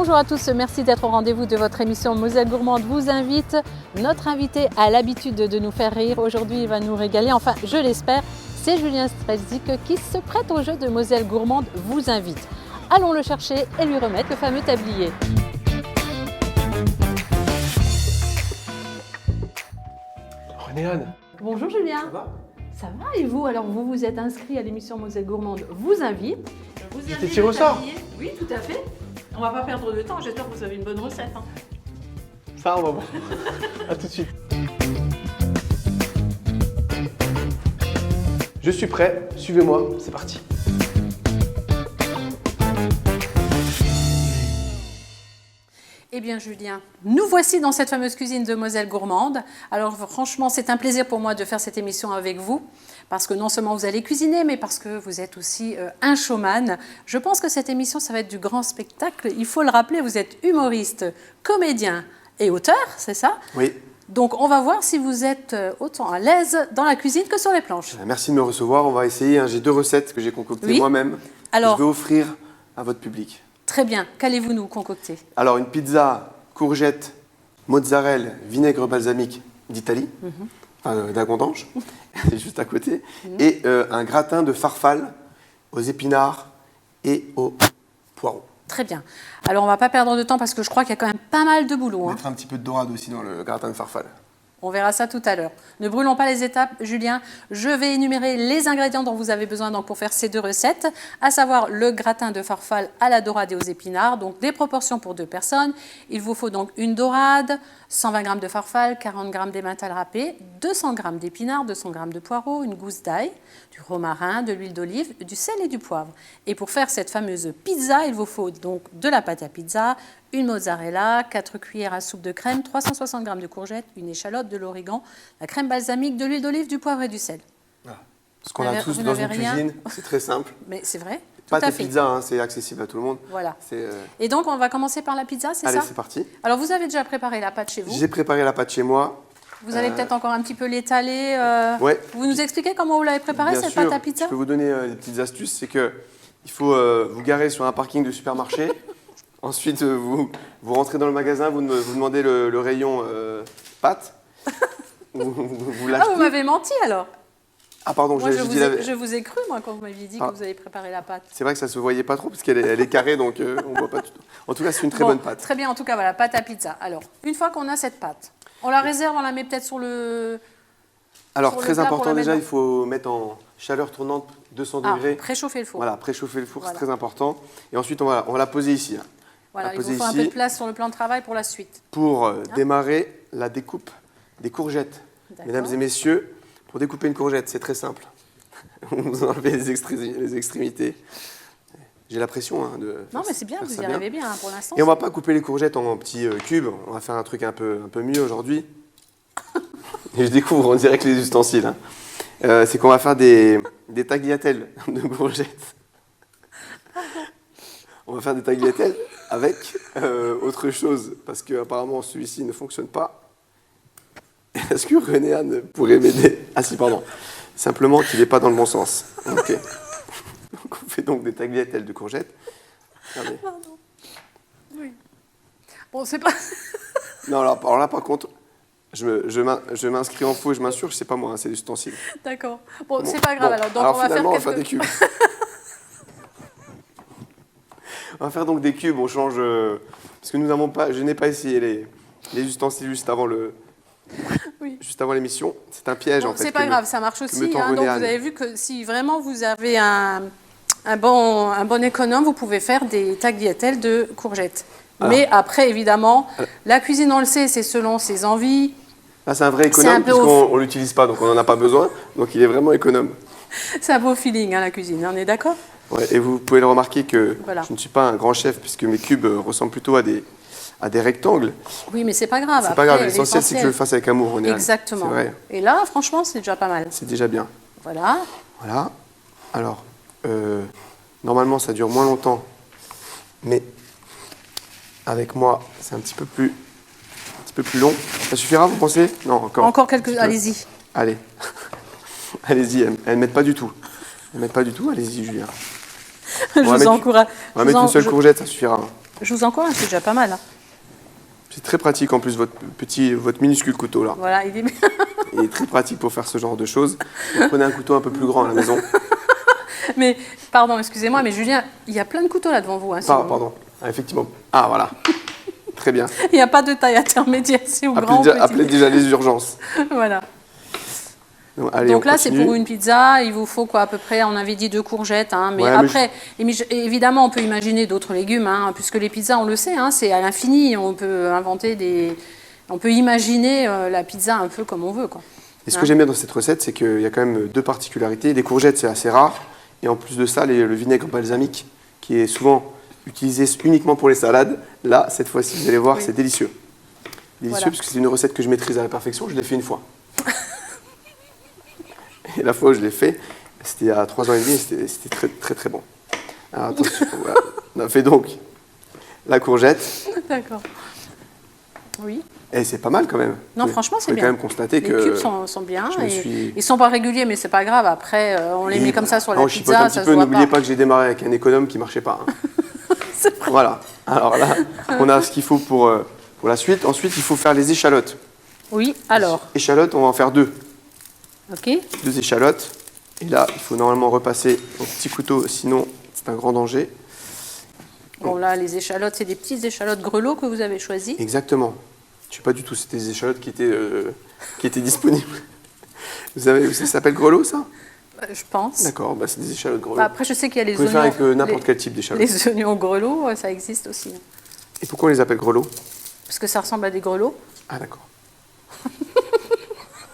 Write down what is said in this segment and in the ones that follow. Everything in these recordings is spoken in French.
Bonjour à tous, merci d'être au rendez-vous de votre émission Moselle Gourmande vous invite. Notre invité a l'habitude de nous faire rire. Aujourd'hui, il va nous régaler, enfin je l'espère. C'est Julien Strelzik qui se prête au jeu de Moselle Gourmande vous invite. Allons le chercher et lui remettre le fameux tablier. René-Anne. Bonjour Julien. Ça va? Ça va et vous? Alors vous vous êtes inscrit à l'émission Moselle Gourmande vous invite. Vous êtes tiré au sort? Oui, tout à fait. On va pas perdre de temps, j'espère que vous avez une bonne recette. Ça, on va voir. A tout de suite. Je suis prêt, suivez-moi, c'est parti. Eh bien Julien, nous voici dans cette fameuse cuisine de Moselle Gourmande. Alors franchement, c'est un plaisir pour moi de faire cette émission avec vous, parce que non seulement vous allez cuisiner, mais parce que vous êtes aussi un showman. Je pense que cette émission, ça va être du grand spectacle. Il faut le rappeler, vous êtes humoriste, comédien et auteur, c'est ça? Oui. Donc on va voir si vous êtes autant à l'aise dans la cuisine que sur les planches. Merci de me recevoir, on va essayer. J'ai 2 recettes que j'ai concoctées moi-même. Alors, je vais offrir à votre public. Très bien, qu'allez-vous nous concocter? Alors, une pizza, courgette, mozzarella, vinaigre balsamique d'Italie, enfin d'Agondange, c'est juste à côté, et un gratin de farfalle aux épinards et aux poireaux. Très bien. Alors, on ne va pas perdre de temps parce que je crois qu'il y a quand même pas mal de boulot. Mettre un petit peu de dorade aussi dans le gratin de farfalle. On verra ça tout à l'heure. Ne brûlons pas les étapes, Julien. Je vais énumérer les ingrédients dont vous avez besoin donc, pour faire ces 2 recettes, à savoir le gratin de farfalle à la dorade et aux épinards, donc des proportions pour 2 personnes. Il vous faut donc une dorade, 120 g de farfalle, 40 g d'emmental râpé, 200 g d'épinards, 200 g de poireaux, une gousse d'ail, du romarin, de l'huile d'olive, du sel et du poivre. Et pour faire cette fameuse pizza, il vous faut donc de la pâte à pizza, une mozzarella, 4 cuillères à soupe de crème, 360 g de courgettes, une échalote, de l'origan, la crème balsamique, de l'huile d'olive, du poivre et du sel. Voilà. Ce qu'on a tous dans une cuisine, c'est très simple. Mais c'est vrai. Pâte à pizza, hein, c'est accessible à tout le monde. Voilà. Et donc, on va commencer par la pizza, c'est ça? Allez, c'est parti. Alors, vous avez déjà préparé la pâte chez vous? J'ai préparé la pâte chez moi. Vous allez peut-être encore un petit peu l'étaler. Ouais. Vous nous expliquez comment vous l'avez préparée, cette pâte à pizza? Je peux vous donner des petites astuces. C'est qu'il faut vous garer sur un parking de supermarché. Ensuite, vous rentrez dans le magasin, vous demandez le rayon pâtes. vous l'achetez. Ah, vous m'avez menti alors? Ah pardon, moi, je vous ai cru, moi, quand vous m'aviez dit que vous avez préparé la pâte. C'est vrai que ça ne se voyait pas trop, parce qu'elle est carrée, donc on ne voit pas tout. En tout cas, c'est une très bonne pâte. Très bien, en tout cas, voilà, pâte à pizza. Alors, une fois qu'on a cette pâte, on la réserve, on la met peut-être sur le... Alors, très important déjà, il faut mettre en chaleur tournante 200 degrés. Préchauffer le four. Voilà, préchauffer le four, voilà. C'est très important. Et ensuite, on va la poser ici. Hein. Voilà, il vous faut un peu de place sur le plan de travail pour la suite. Pour démarrer la découpe des courgettes. Mesdames et messieurs, pour découper une courgette, c'est très simple. Vous enlevez les extrémités. J'ai la pression de non, mais c'est bien, vous y arrivez bien pour l'instant. Et on ne va pas couper les courgettes en petits cubes. On va faire un truc un peu mieux aujourd'hui. Et je découvre, on dirait que les ustensiles. Hein. C'est qu'on va faire des tagliatelles de courgettes. On va faire des tagliatelles avec autre chose, parce qu'apparemment celui-ci ne fonctionne pas. Est-ce que René-Anne pourrait m'aider? Ah si, pardon. Simplement qu'il n'est pas dans le bon sens. Ok. Donc on fait donc des tagliatelles de courgettes. Regardez. Pardon. Oui. Bon, c'est pas... Non, alors là, par contre, je m'inscris en faux et je m'insurge, c'est pas moi, hein, c'est l'ustensile. D'accord. Bon, c'est pas grave alors. Donc on va faire des cubes. On va faire donc des cubes, on change... parce que je n'ai pas essayé les ustensiles juste avant l'émission. C'est un piège en fait. C'est pas grave, ça marche aussi. Hein, donc vous avez vu que si vraiment vous avez un bon économe, vous pouvez faire des tagliatelles de courgettes. Mais après, évidemment, la cuisine, on le sait, c'est selon ses envies. Là, c'est un vrai économe puisqu'on ne l'utilise pas, donc on n'en a pas besoin. Donc il est vraiment économe. C'est un beau feeling, hein, la cuisine, on est d'accord? Ouais, et vous pouvez le remarquer que je ne suis pas un grand chef puisque mes cubes ressemblent plutôt à des rectangles. Oui, mais c'est pas grave. C'est pas grave, l'essentiel c'est que je le fasse avec amour. Exactement. Et là, franchement, c'est déjà pas mal. C'est déjà bien. Voilà. Voilà. Alors, normalement, ça dure moins longtemps, mais avec moi, c'est un petit peu plus long. Ça suffira, vous pensez? Non, encore. Encore quelques. Allez-y. Allez. Allez-y, elles ne mettent pas du tout. Elles ne mettent pas du tout, allez-y, Julien. Je vous encourage. On va mettre une seule courgette, ça suffira. Je vous encourage, c'est déjà pas mal. Hein. C'est très pratique en plus, votre minuscule couteau là. Voilà, il est bien. Il est très pratique pour faire ce genre de choses. Vous prenez un couteau un peu plus grand à la maison. Mais, pardon, excusez-moi, mais Julien, il y a plein de couteaux là devant vous. Hein, Pardon, ah, effectivement. Ah, voilà. Très bien. Il n'y a pas de taille intermédiaire, c'est ou grand ou petit. Appelez déjà les urgences. Voilà. Allez, donc là, c'est pour une pizza, il vous faut quoi à peu près, on avait dit 2 courgettes, hein, mais après, évidemment, on peut imaginer d'autres légumes, hein, puisque les pizzas, on le sait, hein, c'est à l'infini, on peut inventer on peut imaginer la pizza un peu comme on veut, quoi. Et ce que j'aime bien dans cette recette, c'est qu'il y a quand même 2 particularités. Les courgettes, c'est assez rare, et en plus de ça, le vinaigre balsamique, qui est souvent utilisé uniquement pour les salades, là, cette fois-ci, vous allez voir, c'est délicieux. Délicieux, parce que c'est une recette que je maîtrise à la perfection, je l'ai fait une fois. Et la fois où je l'ai fait, c'était à 3 ans et demi, c'était très très très bon. Alors attention, voilà. On a fait donc la courgette. D'accord. Oui. Et c'est pas mal quand même. Non, franchement, c'est bien. On peut quand même constater que... Les cubes sont bien. Ils sont pas réguliers, mais c'est pas grave. Après, on les met comme ça sur la pizza, ça se voit pas. N'oubliez pas que j'ai démarré avec un économe qui marchait pas. Hein. C'est vrai. Voilà. Alors là, on a ce qu'il faut pour la suite. Ensuite, il faut faire les échalotes. Oui, alors. Échalotes, on va en faire 2. Ok. 2 échalotes. Et là, il faut normalement repasser au petit couteau, sinon c'est un grand danger. Bon, là, les échalotes, c'est des petites échalotes grelots que vous avez choisies. Exactement. Je ne sais pas du tout, c'était des échalotes qui étaient disponibles. Vous savez, ça s'appelle grelot, ça? Je pense. D'accord, c'est des échalotes grelots. Après, je sais qu'il y a les oignons. Vous pouvez faire avec n'importe quel type d'échalote. Les oignons grelots, ça existe aussi. Et pourquoi on les appelle grelots? Parce que ça ressemble à des grelots. Ah, d'accord.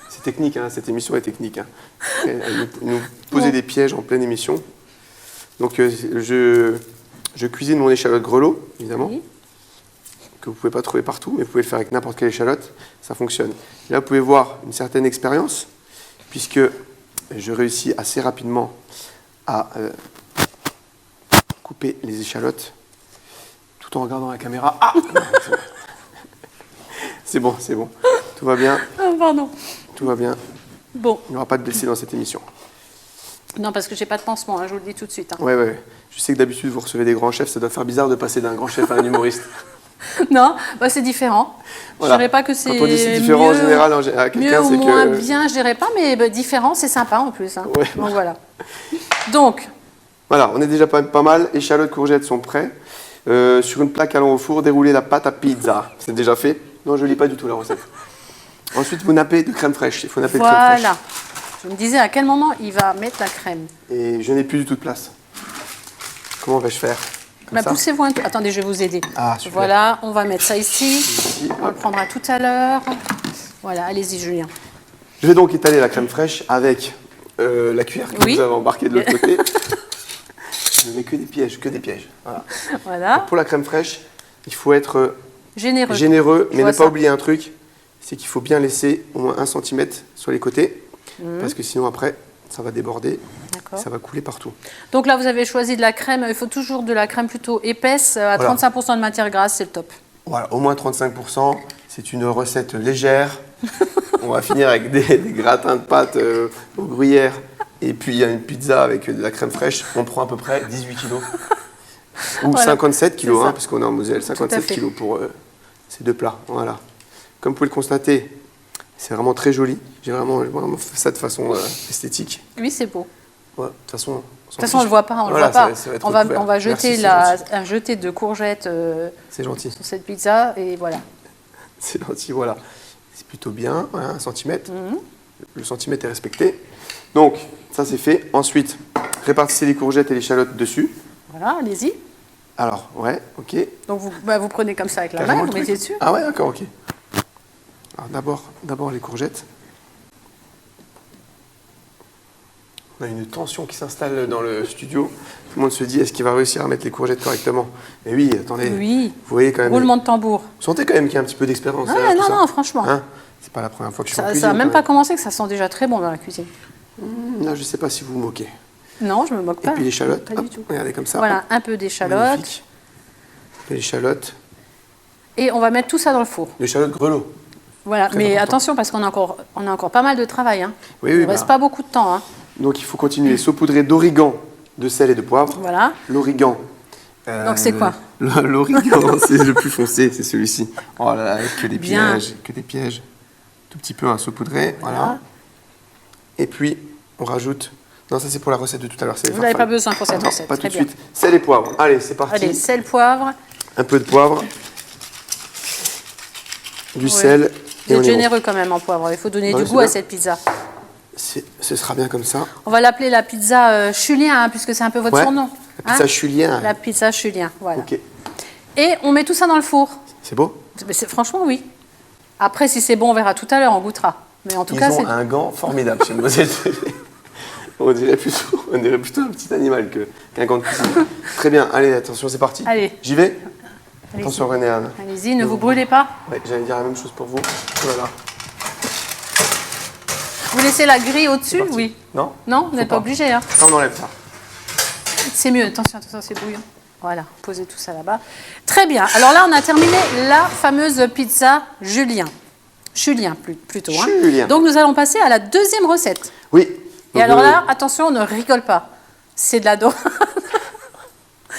C'est technique, hein, cette émission est technique. Hein. Elle nous posait des pièges en pleine émission. Donc, je cuisine mon échalote grelot, évidemment, que vous ne pouvez pas trouver partout, mais vous pouvez le faire avec n'importe quelle échalote, ça fonctionne. Et là, vous pouvez voir une certaine expérience, puisque je réussis assez rapidement à couper les échalotes, tout en regardant la caméra. Ah c'est bon, c'est bon. Tout va bien. Oh, pardon. Tout va bien. Bon. Il n'y aura pas de blessés dans cette émission. Non, parce que j'ai pas de pansement, hein, je vous le dis tout de suite. Hein. Ouais. Je sais que d'habitude, vous recevez des grands chefs, ça doit faire bizarre de passer d'un grand chef à un humoriste. Non, c'est différent. Voilà. Je dirais pas que c'est quand on dit c'est différent mieux, en général, à quelqu'un, c'est que... moins bien, je dirais pas, mais différent, c'est sympa en plus. Hein. Ouais. Donc voilà. Donc. Voilà, on est déjà pas mal. Échalotes, courgettes sont prêts. Sur une plaque allant au four, dérouler la pâte à pizza. C'est déjà fait. Non, je lis pas du tout la recette. Ensuite, vous nappez de crème fraîche. Il faut napper de crème fraîche. Voilà. Je me disais à quel moment il va mettre la crème. Et je n'ai plus du tout de place. Comment vais-je faire? Poussez-vous un peu. Attendez, je vais vous aider. Ah, super. Voilà, on va mettre ça ici. On le prendra tout à l'heure. Voilà, allez-y, Julien. Je vais donc étaler la crème fraîche avec la cuillère que vous avez embarquée de l'autre côté. Je ne mets que des pièges, Voilà. Donc pour la crème fraîche, il faut être généreux, mais ne pas oublier un truc, c'est qu'il faut bien laisser au moins 1 cm sur les côtés, parce que sinon après, ça va déborder, ça va couler partout. Donc là, vous avez choisi de la crème, il faut toujours de la crème plutôt épaisse, à 35% de matière grasse, c'est le top. Voilà, au moins 35%, c'est une recette légère. On va finir avec des gratins de pâtes au gruyère. Et puis il y a une pizza avec de la crème fraîche, on prend à peu près 18 kg. Ou 57 kg, parce qu'on est en Moselle, 57 kg pour ces 2 plats. Voilà. Comme vous pouvez le constater, c'est vraiment très joli. J'ai vraiment fait ça de façon esthétique. Oui, c'est beau. Ouais, de toute façon, on ne le voit pas. On va jeter un jeté de courgettes sur cette pizza et voilà. C'est gentil, voilà. C'est plutôt bien, 1 cm. Le centimètre est respecté. Donc, ça c'est fait. Ensuite, répartissez les courgettes et l'échalote dessus. Voilà, allez-y. Alors, ok. Donc, vous prenez comme ça avec la main, vous mettez dessus. Ah ouais, d'accord, ok. Alors, d'abord les courgettes. On a une tension qui s'installe dans le studio. Tout le monde se dit, est-ce qu'il va réussir à mettre les courgettes correctement? Mais oui, attendez. Oui. Vous voyez quand même. Roulement de tambour. Vous sentez quand même qu'il y a un petit peu d'expérience. Non, franchement. Hein, c'est pas la première fois que je suis en cuisine. Ça n'a même pas commencé, que ça sent déjà très bon dans la cuisine. Non, je ne sais pas si vous vous moquez. Non, je ne me moque pas. Et puis l'échalote, pas du tout. Regardez comme ça. Voilà, un peu d'échalote. L'échalote. Et on va mettre tout ça dans le four. L'échalote grelot. Voilà, très mais important. Attention parce qu'on a encore pas mal de travail. Hein. Oui, il ne reste pas beaucoup de temps. Hein. Donc il faut continuer. Saupoudrer d'origan, de sel et de poivre. Voilà. L'origan, Donc c'est quoi? L'origan, c'est le plus foncé, c'est celui-ci. Oh là là, que des Bien. pièges, que des pièges. Tout petit peu, saupoudré, voilà. Et puis, on rajoute... Non, ça c'est pour la recette de tout à l'heure. Vous n'avez pas besoin pour cette recette. Pas Très tout de bien. suite. Sel et poivre. Allez, c'est parti. Allez, sel, poivre. Un peu de poivre. Du sel. Vous Et on êtes est bon. généreux quand même en poivre. Il faut donner Ouais, du c'est goût à bien. cette pizza. Ce sera bien comme ça. On va l'appeler la pizza Chulien, hein, puisque c'est un peu votre Ouais. surnom. La pizza Chulien. La pizza Chulien, voilà. Ok. Et on met tout ça dans le four. C'est beau? Mais franchement, oui. Après, si c'est bon, on verra tout à l'heure, on goûtera. Mais en tout cas, Ils c'est... ont un gant formidable chez Moselle. On dirait plutôt un petit animal qu'un gant de cuisine. Très bien, allez, attention, c'est parti. Allez. J'y vais. Allez-y. Attention René Anne. Allez-y, ne vous brûlez pas. Ouais, j'allais dire la même chose pour vous. Oh là là. Vous laissez la grille au-dessus, parti. oui. Non? Non, vous n'êtes pas pas. obligé. Hein. Ça, on enlève ça. C'est mieux, attention, c'est bouillant. Voilà, posez tout ça là-bas. Très bien, alors là, on a terminé la fameuse pizza Julien. Chulien, plutôt. Hein. Chulien. Donc, nous allons passer à la deuxième recette. Oui. Et Donc, alors là, attention, on ne rigole pas. C'est de la dorade.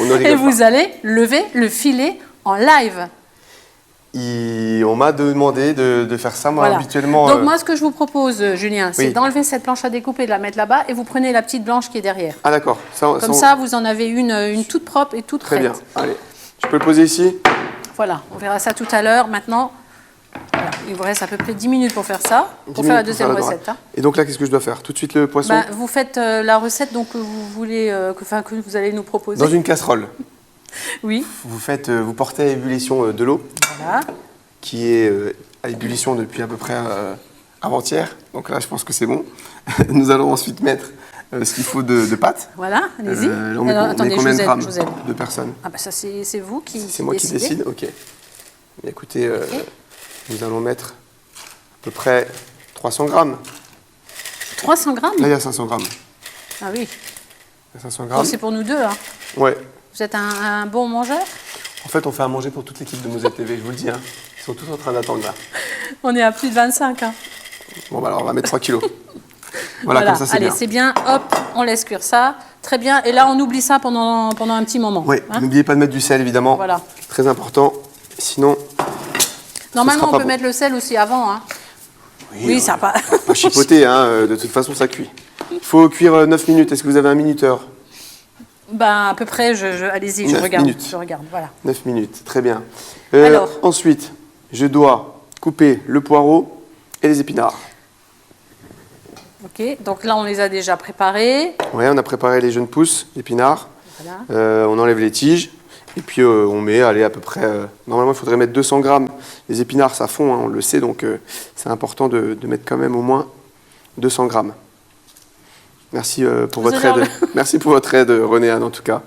on ne Et rigole vous pas. allez lever le filet en live. On m'a demandé de faire ça, moi, Voilà. habituellement. Donc, moi, ce que je vous propose, Julien, c'est Oui. d'enlever cette planche à découper, de la mettre là-bas, et vous prenez la petite blanche qui est derrière. Ah, d'accord. Comme ça, vous en avez une toute propre et toute Très prête. bien. Allez. Je peux le poser ici? Voilà, on verra ça tout à l'heure. Maintenant, voilà, il vous reste à peu près 10 minutes pour faire ça, 10 pour faire la minutes deuxième dorade. recette. Hein. Et donc là, qu'est-ce que je dois faire? Tout de suite le poisson? Bah, vous faites la recette donc, que vous voulez, que vous allez nous proposer. Dans une casserole. Oui, Vous portez à ébullition de l'eau, voilà. qui est à ébullition depuis à peu près avant-hier. Donc là, je pense que c'est bon. Nous allons ensuite mettre ce qu'il faut de pâte. Voilà, allez-y. Là, on met, Alors, on met attendez, combien je de vous grammes aide, je vous aide. de personnes? Ah bah ça, c'est vous qui C'est moi qui décidez. décide? Ok. Mais écoutez, nous allons mettre à peu près 300 grammes. 300 grammes. Là, il y a 500 grammes. Ah oui, Il y a 500 bon, grammes. c'est pour nous deux. Hein. Ouais. Vous êtes un bon mangeur. En fait, on fait à manger pour toute l'équipe de Moselle TV, je vous le dis. Hein. Ils sont tous en train d'attendre là. On est à plus de 25. Hein. Bon, bah alors, on va mettre 3 kilos. Voilà, comme ça, c'est allez, bien. c'est bien. Hop, on laisse cuire ça. Très bien. Et là, on oublie ça pendant un petit moment. Oui, hein. n'oubliez pas de mettre du sel, évidemment. Voilà. Très important. Sinon, Normalement, sera on pas peut bon. mettre le sel aussi avant. Hein. Oui, ça va. pas chipoter, hein, de toute façon, ça cuit. Il faut cuire 9 minutes. Est-ce que vous avez un minuteur? Ben, à peu près, allez-y, je 9 regarde. minutes. Je regarde, voilà. 9 minutes, très bien. Alors. Ensuite, je dois couper le poireau et les épinards. Ok, donc là, on les a déjà préparés. Ouais, on a préparé les jeunes pousses, épinards. Voilà. On enlève les tiges. Et puis, on met, allez, à peu près... normalement, il faudrait mettre 200 grammes. Les épinards, ça fond, hein, on le sait. Donc, c'est important de mettre quand même au moins 200 grammes. Merci pour votre aide. Merci pour votre aide, René Anne, en tout cas.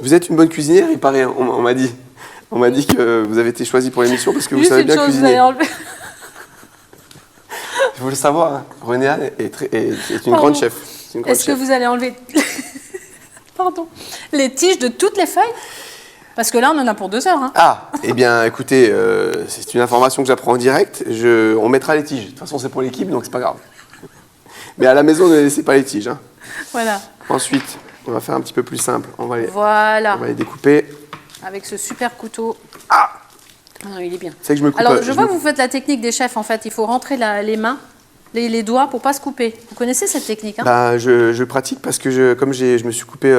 Vous êtes une bonne cuisinière, il paraît. On m'a dit. On m'a dit que vous avez été choisie pour l'émission parce que vous Juste savez une bien chose, cuisiner. vous allez enlever. Je veux le savoir. Hein. René Anne est une Pardon. grande chef. C'est une grande Est-ce que chef. vous allez enlever Pardon. Les tiges de toutes les feuilles? Parce que là, on en a pour 2 heures. Hein. Ah, eh bien, écoutez, c'est une information que j'apprends en direct. On mettra les tiges. De toute façon, c'est pour l'équipe, donc c'est pas grave. Mais à la maison, ne laissez pas les tiges. Hein. Voilà. Ensuite, on va faire un petit peu plus simple. On va Voilà. les découper. Avec ce super couteau. Ah, non, il est bien. c'est que je me coupe. Alors, je vois que vous faites la technique des chefs, en fait. Il faut rentrer les mains, les doigts pour pas se couper. Vous connaissez cette technique, hein? Bah, je pratique parce que comme je me suis coupé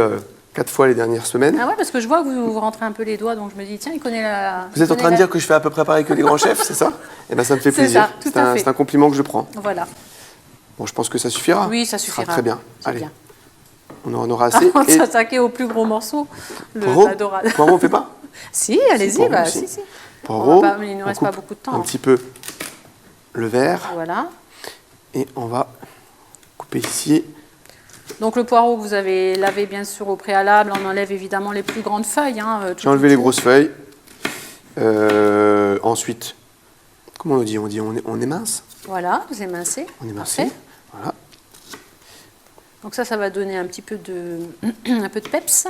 4 fois les dernières semaines. Ah ouais, parce que je vois que vous rentrez un peu les doigts, donc je me dis, tiens, il connaît la... Vous êtes en train de dire que je fais à peu près pareil que les grands chefs, c'est ça? Eh bien, ça me fait C'est plaisir. ça, tout à fait. C'est un compliment que je prends. Voilà. Bon, je pense que ça suffira. Oui, ça Ce suffira. sera très bien. C'est Allez, bien. on en aura assez. Avant de Et s'attaquer au plus gros morceau, poireau, la dorade. poireau, on fait pas? Si, allez-y, poireau bah, aussi. si. Poireau, Mais il ne on reste pas coupe beaucoup de temps. un hein. petit peu le verre Voilà. et on va couper ici. Donc le poireau, vous avez lavé bien sûr au préalable. On enlève évidemment les plus grandes feuilles. Hein, tout J'ai enlevé les autour. grosses feuilles. Ensuite, comment on dit? On est mince. Voilà, vous émincez. On est mince. Parfait. Voilà. Donc ça va donner un petit peu un peu de peps.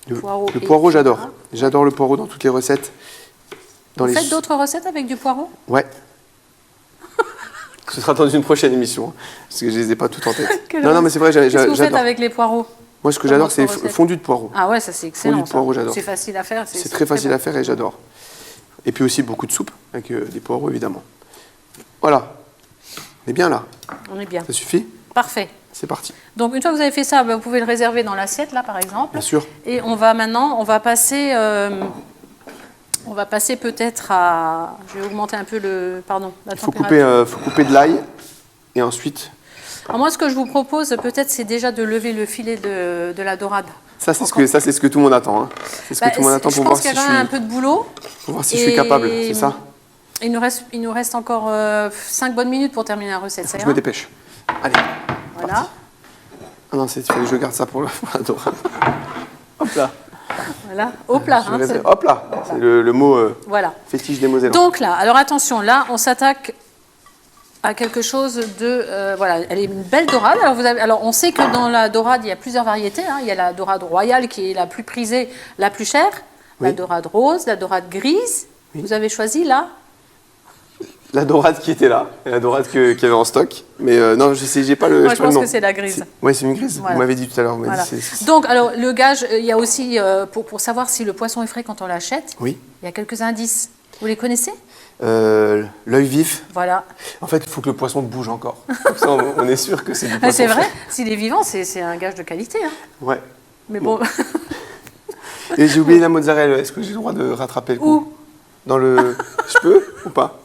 Le Poireau et poireau, j'adore. épinards. J'adore le poireau dans toutes les recettes. Vous faites d'autres recettes avec du poireau? Ouais. Ce sera dans une prochaine émission, hein, parce que je les ai pas toutes en tête. Non, mais c'est vrai, Qu'est-ce que vous faites j'adore. avec les poireaux? Moi, ce que Comme j'adore, autre c'est recette. fondu de poireaux. Ah ouais, ça c'est excellent. Fondue de poireaux, j'adore. C'est facile à faire. C'est très facile bon. à faire et j'adore. Et puis aussi beaucoup de soupe avec des poireaux, évidemment. Voilà. On est bien là. On est bien. Ça suffit? Parfait. C'est parti. Donc une fois que vous avez fait ça, vous pouvez le réserver dans l'assiette là par exemple. Bien sûr. Et on va passer peut-être à. Je vais augmenter un peu la Il faut température. faut couper de l'ail et ensuite. Alors moi, ce que je vous propose peut-être, c'est déjà de lever le filet de la dorade. Ça, c'est ce que tout le monde attend. Hein. C'est ce que tout le monde attend Je pour pense voir qu'il si y a quand même un peu de boulot. pour voir si je suis capable. C'est ça? Il nous reste encore 5 bonnes minutes pour terminer la recette. Ça Je ira me dépêche. Allez. Voilà. Ah non, il fallait que je garde ça pour la dorade. Hop là. Voilà. Hop là. Hein, Hop là. C'est le mot voilà. fétiche des Mosellans. Donc là, alors attention, là, on s'attaque à quelque chose de... voilà, elle est une belle dorade. Alors, on sait que dans la dorade, il y a plusieurs variétés. Hein. Il y a la dorade royale qui est la plus prisée, la plus chère. Oui. La dorade rose, la dorade grise. Oui. Vous avez choisi là? La dorade qui était là, et la dorade qu'il y avait en stock. Mais non, je sais, j'ai pas le. Moi, je pense nom. que c'est la grise. Oui, c'est une grise. Voilà. Vous m'avez dit tout à l'heure. Voilà. Donc, alors, le gage, il y a aussi, pour savoir si le poisson est frais quand on l'achète, Oui. il y a quelques indices. Vous les connaissez? L'œil vif. Voilà. En fait, il faut que le poisson bouge encore. Comme ça, on est sûr que c'est du Ah, poisson. c'est vrai, frais. s'il est vivant, c'est un gage de qualité. Hein. Ouais. Mais bon, Et j'ai oublié la mozzarella. Est-ce que j'ai le droit de rattraper le coup? où? Dans le. Je peux ou pas?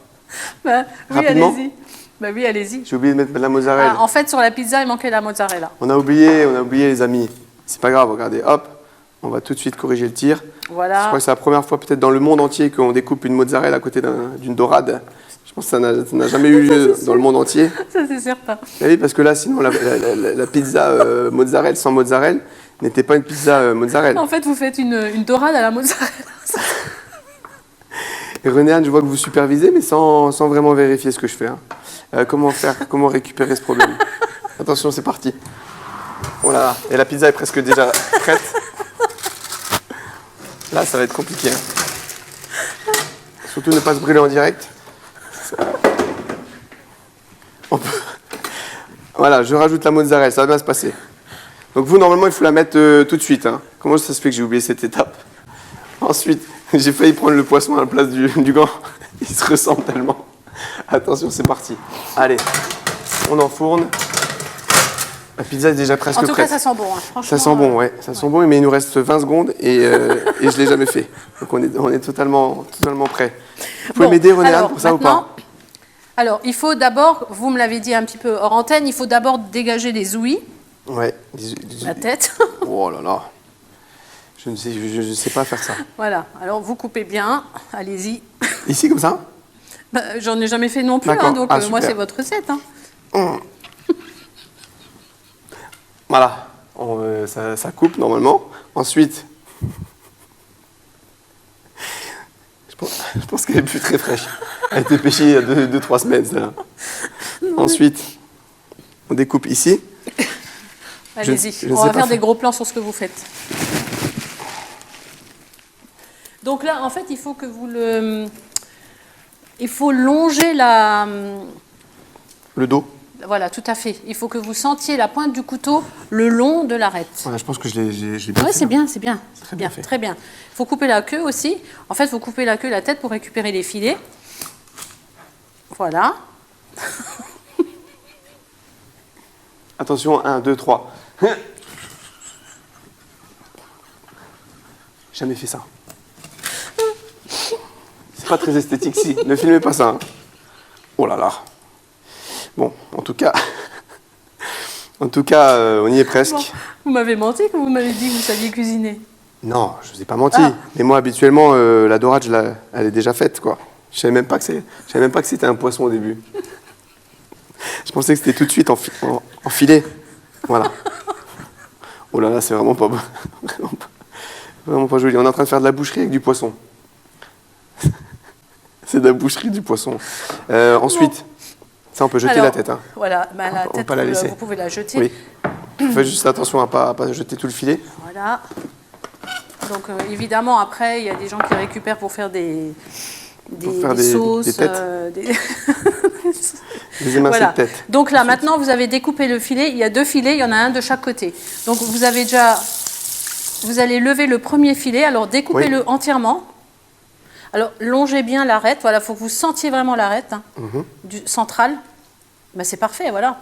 Bah, oui, Rapidement. allez-y. Bah oui, allez-y. J'ai oublié de mettre la mozzarella. Ah, en fait, sur la pizza, il manquait la mozzarella. On a oublié les amis. C'est pas grave, regardez, hop, on va tout de suite corriger le tir. Je Voilà. crois que c'est la première fois peut-être dans le monde entier qu'on découpe une mozzarella à côté d'une dorade. Je pense que ça n'a jamais eu lieu dans le monde entier. Ça, c'est certain. Ah oui, parce que là, sinon, la pizza mozzarella sans mozzarella n'était pas une pizza mozzarella. En fait, vous faites une dorade à la mozzarella. Et René-Anne, je vois que vous supervisez, mais sans vraiment vérifier ce que je fais. Hein. Comment récupérer ce problème? Attention, c'est parti. Voilà, et la pizza est presque déjà prête. Là, ça va être compliqué. Hein. Surtout ne pas se brûler en direct. Voilà, je rajoute la mozzarella, ça va bien se passer. Donc vous, normalement, il faut la mettre tout de suite. Hein. Comment ça se fait que j'ai oublié cette étape? Ensuite, j'ai failli prendre le poisson à la place du gant. Il se ressemble tellement. Attention, c'est parti. Allez, on enfourne. La pizza est déjà presque En tout prête. cas, ça sent bon. Hein. Franchement, Ça sent bon, ouais. Ça sent bon, mais il nous reste 20 secondes et je ne l'ai jamais fait. Donc on est totalement prêt. Vous pouvez m'aider, René-Anne, pour ça ou pas? Alors, il faut d'abord, vous me l'avez dit un petit peu hors antenne, il faut d'abord dégager les ouïes, Ouais. la tête. Oh là là. Je ne sais pas faire ça. Voilà. Alors, vous coupez bien. Allez-y. Ici, comme ça? Bah, j'en ai jamais fait non plus, D'accord. hein, donc Ah, moi, super. c'est votre recette. Hein. Voilà. Ça coupe normalement. Ensuite, je pense qu'elle est plus très fraîche. Elle a été pêchée il y a 2-3 semaines, celle-là. Ensuite, on découpe ici. Allez-y. je ne On sais va pas faire faire. des gros plans sur ce que vous faites. Donc là, en fait, il faut que vous le... Il faut longer la... Le dos. Voilà, tout à fait. Il faut que vous sentiez la pointe du couteau le long de l'arête. Voilà, je pense que je l'ai bien Oui, fait. c'est bien, c'est bien. Très bien fait. Très bien. Il faut couper la queue aussi. En fait, il faut couper la queue et la tête pour récupérer les filets. Voilà. Attention, 1, 2, 3. Jamais fait ça. C'est pas très esthétique, si. Ne filmez pas ça. Hein. Oh là là. Bon, en tout cas, on y est presque. Bon, vous m'avez menti quand vous m'avez dit que vous saviez cuisiner. Non, je vous ai pas menti. Ah. Mais moi, habituellement, la dorade, elle est déjà faite, quoi. Je savais même pas que c'était un poisson au début. Je pensais que c'était tout de suite en filet. Voilà. Oh là là, c'est vraiment pas beau. Vraiment pas joli. On est en train de faire de la boucherie avec du poisson. C'est de la boucherie du poisson. Ensuite, ça, on peut jeter Alors, la tête. Hein. Voilà, bah, la On va tête, pas la laisser. vous pouvez la jeter. Oui. Faites juste attention à pas jeter tout le filet. Voilà. Donc évidemment, après, il y a des gens qui récupèrent pour faire des Pour faire des sauces, têtes. Deuxième Voilà. assez de tête. Donc là, maintenant, vous avez découpé le filet. Il y a 2 filets, il y en a un de chaque côté. Donc vous avez déjà... Vous allez lever le premier filet. Alors découpez-le entièrement. Alors longez bien l'arête. Voilà, il faut que vous sentiez vraiment l'arête du central. Ben, c'est parfait, voilà.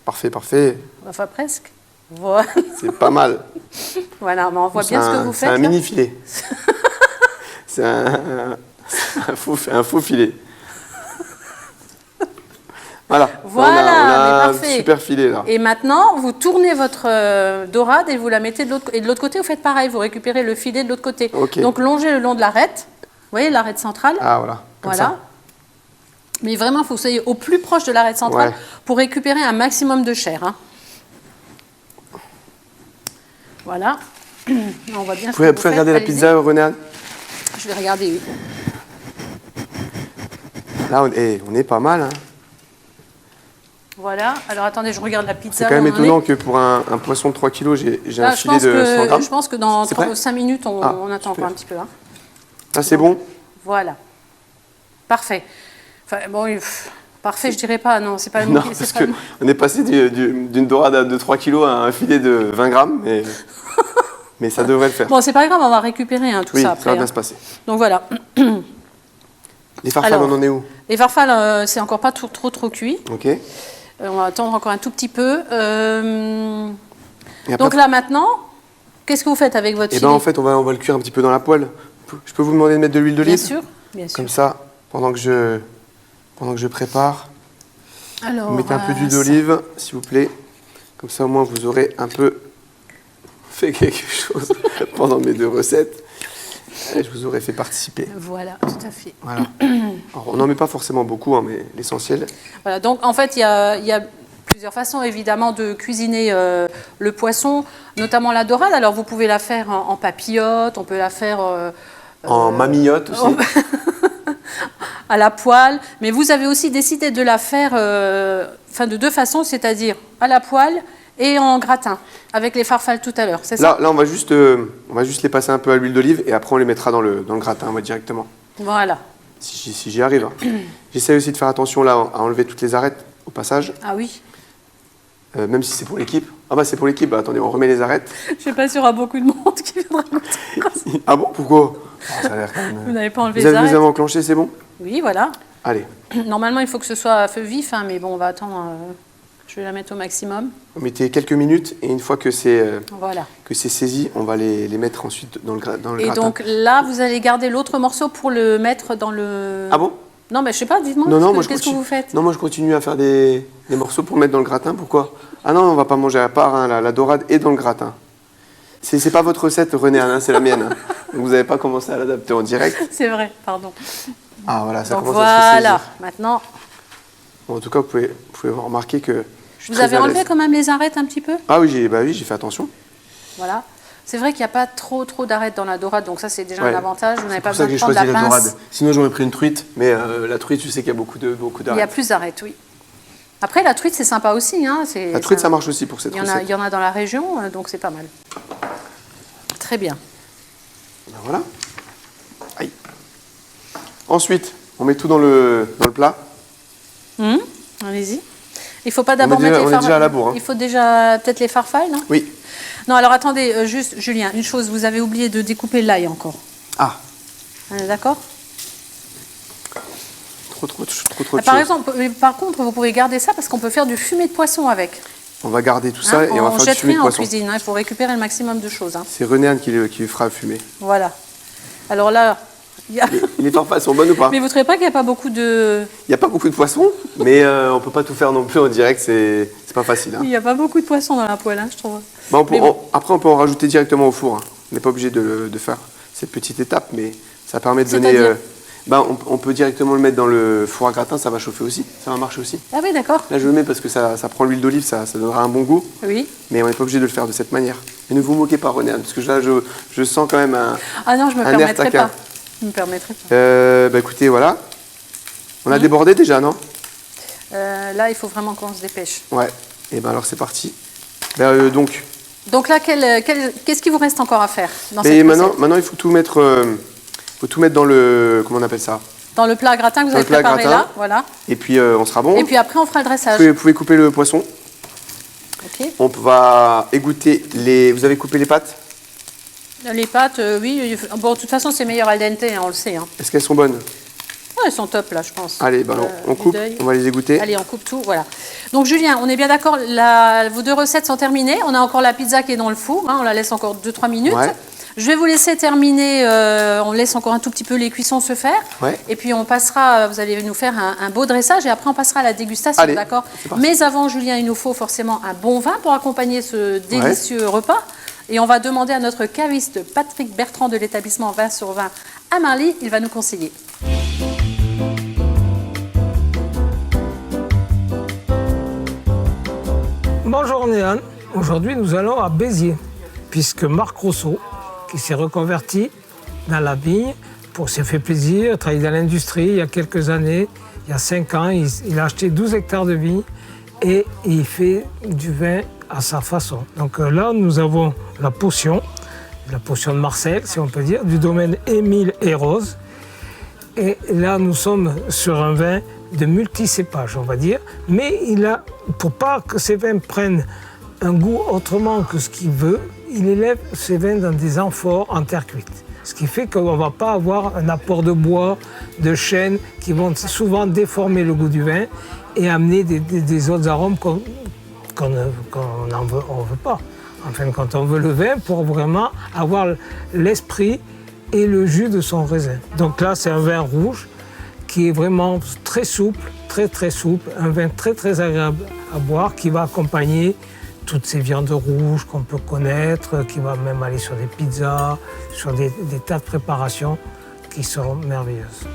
Parfait, parfait. Enfin, presque. Voilà. C'est pas mal. Voilà, mais on voit bien ce que vous faites. C'est un là. mini filet. C'est un faux filet. Voilà. Voilà, on a mais un parfait. super filet là. Et maintenant, vous tournez votre dorade et vous la mettez de l'autre côté. Et de l'autre côté, vous faites pareil. Vous récupérez le filet de l'autre côté. Ok. Donc, longez le long de l'arête. Vous voyez, l'arête centrale. Ah voilà. Comme Voilà. ça. Mais vraiment, il faut que vous soyez au plus proche de l'arête centrale Ouais. pour récupérer un maximum de chair. Hein. Voilà. On voit bien Vous pouvez regarder la Allez-y. pizza, René-Anne? Je vais regarder, oui. Là, on est pas mal. Hein. Voilà. Alors, attendez, je regarde la pizza. C'est quand même où on en étonnant est. que pour un poisson de 3 kg, j'ai Là, un je filet pense de 100 grammes. je pense que dans C'est prêt 5 minutes, on attend super. encore un petit peu. Hein. Ah, c'est bon? Voilà. Parfait. Enfin, bon, parfait, je dirais pas. Non, c'est pas le Non, mot. parce qu'on est passé d'une dorade de 3 kg à un filet de 20 grammes, mais ça devrait le faire. Bon, c'est pas grave, on va récupérer tout Oui, ça ça après. va bien hein. se passer. Donc voilà. Les farfales, Alors, on en est où? Les farfales, c'est encore pas trop cuit. Ok. On va attendre encore un tout petit peu. Et après, Donc là maintenant, qu'est-ce que vous faites avec votre eh filet? ben, en fait, on va le cuire un petit peu dans la poêle. Je peux vous demander de mettre de l'huile Bien d'olive? sûr, bien sûr. Comme ça, pendant que je prépare, Alors, vous mettez un peu d'huile d'olive, s'il vous plaît. Comme ça, au moins, vous aurez un peu fait quelque chose pendant mes 2 recettes. Et je vous aurais fait participer. Voilà, tout à fait. Voilà. Alors, on n'en met pas forcément beaucoup, hein, mais l'essentiel. Voilà, donc en fait, il y a plusieurs façons évidemment de cuisiner le poisson, notamment la dorade. Alors vous pouvez la faire en papillote, on peut la faire En mamillote aussi. à la poêle, mais vous avez aussi décidé de la faire de 2 façons, c'est-à-dire à la poêle et en gratin, avec les farfales tout à l'heure, c'est ça? Là, on va juste les passer un peu à l'huile d'olive et après on les mettra dans le gratin, moi, directement. Voilà. Si j'y arrive. Hein. J'essaie aussi de faire attention là à enlever toutes les arêtes au passage, Ah oui. même si c'est pour l'équipe. Ah bah c'est pour l'équipe, bah, attendez, on remet les arêtes. Je sais pas s'il y aura beaucoup de monde qui viendra goûter. Ah bon, pourquoi? Ça a l'air quand même... Vous n'avez pas enlevé Vous les avez arêtes? enclenché, c'est bon? Oui, voilà. Allez, Normalement, il faut que ce soit à feu vif, hein, mais bon, on va attendre. Je vais la mettre au maximum. vous mettez quelques minutes et une fois que c'est Voilà. saisi, on va les mettre ensuite dans le Et gratin. donc là, vous allez garder l'autre morceau pour le mettre dans le... Ah bon? Non, mais je sais pas, dites-moi, Non, moi, qu'est-ce que vous faites? Non, moi je continue à faire des morceaux pour le mettre dans le gratin. Pourquoi? Ah non, on va pas manger à part, hein, la dorade est dans le gratin. C'est pas votre recette, René, hein, c'est la mienne. Hein. Donc vous n'avez pas commencé à l'adapter en direct. C'est vrai, pardon. Ah voilà, ça Donc commence à se voilà, saisir. maintenant, Bon, en tout cas, vous pouvez remarquer que je suis vous très avez à enlevé l'aise. quand même les arêtes un petit peu? Ah oui, j'ai fait attention. Voilà. C'est vrai qu'il n'y a pas trop d'arêtes dans la dorade, donc ça c'est déjà Ouais. un avantage. Vous n'avez C'est pas pour ça besoin que de j'ai prendre choisi la la pince. dorade. Sinon, j'aurais pris une truite, mais la truite, je sais qu'il y a beaucoup Il y a d'arêtes. plus d'arêtes, oui. Après, la truite, c'est sympa aussi. Hein. La truite, ça marche aussi pour cette il recette. y en a dans la région, donc c'est pas mal. Très bien. Ben voilà. Aïe. Ensuite, on met tout dans le plat. Allez-y. Il ne faut pas d'abord mettre les on est farfales. déjà à la bourre, hein. Il faut déjà peut-être les farfales, non? Oui. Non, alors attendez, juste, Julien, une chose, vous avez oublié de découper l'ail encore. Ah, On est d'accord? trop de Par choses. exemple, par contre, vous pouvez garder ça parce qu'on peut faire du fumé de poisson avec. On va garder tout ça Hein, et on va faire du jette fumé de rien en poisson. cuisine, hein, il faut récupérer le maximum de choses. Hein. C'est René-Anne qui le fera fumer. Voilà. Alors là, il y a... Les farfales sont bonnes ou pas? Mais vous ne trouvez pas qu'il n'y a pas beaucoup de... Il n'y a pas beaucoup de poissons, mais on ne peut pas tout faire non plus en direct, c'est pas facile. Hein. Il n'y a pas beaucoup de poissons dans la poêle, hein, je trouve. Bah, Mais bon. après, on peut en rajouter directement au four. Hein. On n'est pas obligé de faire cette petite étape, mais ça permet de donner... C'est-à-dire on peut directement le mettre dans le four à gratin, ça va chauffer aussi, ça va marcher aussi. Ah oui, d'accord. Là, je le mets parce que ça prend l'huile d'olive, ça donnera un bon goût, Oui. mais on n'est pas obligé de le faire de cette manière. Et ne vous moquez pas, René-Anne, parce que là, je sens quand même un... Ah non, je ne me Un air permettrai taquin. pas. Je me permettrai pas. Bah écoutez, voilà. On a débordé déjà, non? Là, il faut vraiment qu'on se dépêche. Ouais. Et ben alors c'est parti. Donc, Donc là, qu'est-ce qu'il vous reste encore à faire dans et cette maintenant, recette? il faut tout mettre dans le... Comment on appelle ça? Dans le plat gratin que vous avez préparé là, voilà. Et puis on sera bon. Et puis après on fera le dressage. Vous pouvez couper le poisson. Ok. On va égoutter les... Vous avez coupé les pâtes? Les pâtes, oui. Bon, de toute façon, c'est meilleur al dente, hein, on le sait. Hein. Est-ce qu'elles sont bonnes? Oh, elles sont top, là, je pense. Allez, on coupe, on va les égoutter. Allez, on coupe tout, voilà. Donc, Julien, on est bien d'accord, vos 2 recettes sont terminées. On a encore la pizza qui est dans le four. Hein, on la laisse encore 2-3 minutes. Ouais. Je vais vous laisser terminer. On laisse encore un tout petit peu les cuissons se faire. Ouais. Et puis, on passera, vous allez nous faire un beau dressage. Et après, on passera à la dégustation, d'accord? Mais avant, Julien, il nous faut forcément un bon vin pour accompagner ce délicieux repas. Et on va demander à notre caviste Patrick Bertrand de l'établissement Vin sur Vin à Marly. Il va nous conseiller. Bonjour Néane, aujourd'hui nous allons à Béziers, puisque Marc Rousseau, qui s'est reconverti dans la vigne, s'est fait plaisir, travaillé dans l'industrie il y a quelques années, il y a 5 ans, il a acheté 12 hectares de vignes et il fait du vin à sa façon. Donc là nous avons la potion de Marcel, si on peut dire, du domaine Émile et Rose. Et là nous sommes sur un vin de multi-cépages, on va dire, mais pour pas que ces vins prennent un goût autrement que ce qu'il veut, il élève ces vins dans des amphores en terre cuite. Ce qui fait qu'on ne va pas avoir un apport de bois, de chêne, qui vont souvent déformer le goût du vin et amener des autres arômes qu'on n'en veut pas. Enfin, quand on veut le vin, pour vraiment avoir l'esprit et le jus de son raisin. Donc là, c'est un vin rouge qui est vraiment très souple, très souple, un vin très agréable à boire qui va accompagner toutes ces viandes rouges qu'on peut connaître, qui va même aller sur des pizzas, sur des tas de préparations qui sont merveilleuses.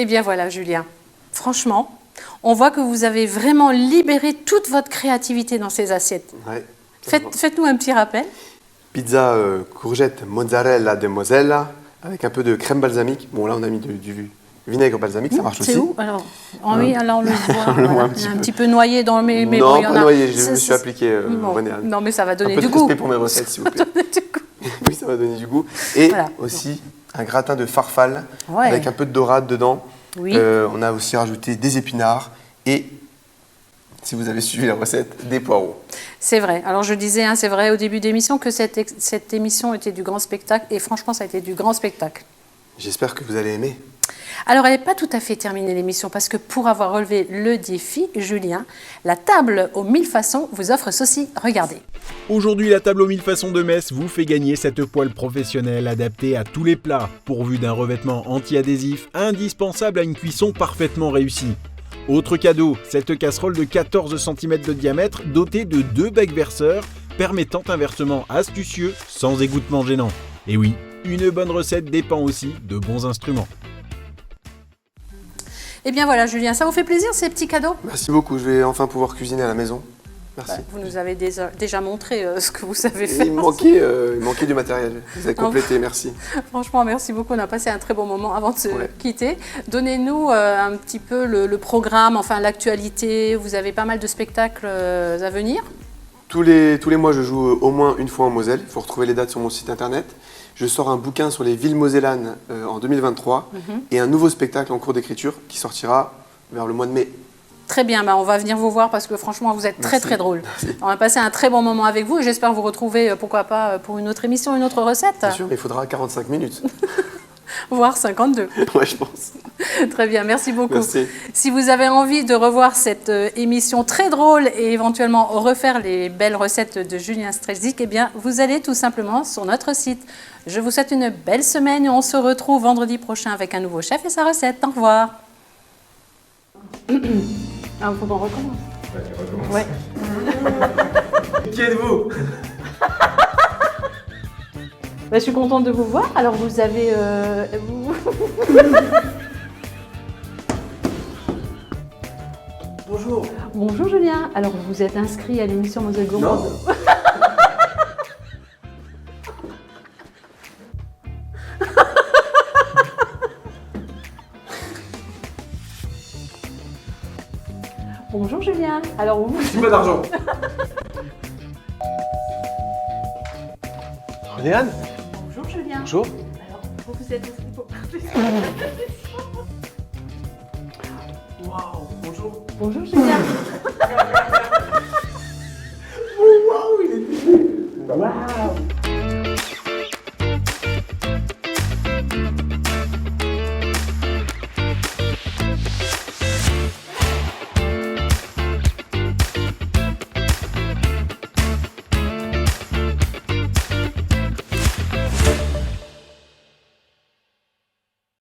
Eh bien voilà, Julien. Franchement, on voit que vous avez vraiment libéré toute votre créativité dans ces assiettes. Ouais, Faites-nous un petit rappel. Pizza courgette mozzarella de Mosella avec un peu de crème balsamique. Bon, là, on a mis du vinaigre balsamique, ça marche aussi. C'est où alors? Oui, alors on le voit. On le voit un petit peu noyé dans mes... Non, pas noyé, je me suis appliqué, Renéane. Non, mais ça va donner un peu du de goût. respect pour mes recettes, s'il vous plaît. Oui, ça va donner du goût. Et aussi un gratin de farfalle avec un peu de dorade dedans. Oui. On a aussi rajouté des épinards et, si vous avez suivi la recette, des poireaux. C'est vrai. Alors je disais, hein, c'est vrai au début d'émission que cette émission était du grand spectacle et franchement ça a été du grand spectacle. J'espère que vous allez aimer. Alors elle n'est pas tout à fait terminée l'émission parce que pour avoir relevé le défi, Julien, la table aux 1000 façons vous offre ceci. Regardez. Aujourd'hui, la table aux 1000 façons de Metz vous fait gagner cette poêle professionnelle adaptée à tous les plats, pourvue d'un revêtement anti-adhésif indispensable à une cuisson parfaitement réussie. Autre cadeau, cette casserole de 14 cm de diamètre dotée de 2 becs verseurs permettant un versement astucieux sans égouttement gênant. Et oui, une bonne recette dépend aussi de bons instruments. Eh bien voilà Julien, ça vous fait plaisir ces petits cadeaux? Merci beaucoup, je vais enfin pouvoir cuisiner à la maison. Merci. Vous nous avez déjà montré ce que vous savez faire. Il manquait du matériel, vous avez complété, merci. Franchement, merci beaucoup, on a passé un très bon moment avant de se quitter. Donnez-nous un petit peu le programme, enfin l'actualité, vous avez pas mal de spectacles à venir? Tous les mois, je joue au moins une fois en Moselle, il faut retrouver les dates sur mon site internet. Je sors un bouquin sur les villes mosellanes en 2023 et un nouveau spectacle en cours d'écriture qui sortira vers le mois de mai. Très bien, on va venir vous voir parce que franchement, vous êtes très drôle. On va passer un très bon moment avec vous et j'espère vous retrouver, pourquoi pas, pour une autre émission, une autre recette. Bien sûr, mais il faudra 45 minutes. Voire 52. Ouais, je pense. Très bien, merci beaucoup. Merci. Si vous avez envie de revoir cette émission très drôle et éventuellement refaire les belles recettes de Julien Strelzik, eh bien, vous allez tout simplement sur notre site. Je vous souhaite une belle semaine et on se retrouve vendredi prochain avec un nouveau chef et sa recette. Au revoir. Ah, faut qu'on recommence. Ouais. Qui êtes-vous? Je suis contente de vous voir. Alors, vous avez... Bonjour. Bonjour Julien. Alors, vous êtes inscrit à l'émission Moselle Gourmande. Non. Bonjour Julien. Alors, vous... J'ai pas d'argent. René-Anne? Bonjour Julien. Bonjour. Alors, vous êtes inscrit pour participer. Waouh, bonjour. Bonjour Julien. Waouh, il est... Waouh.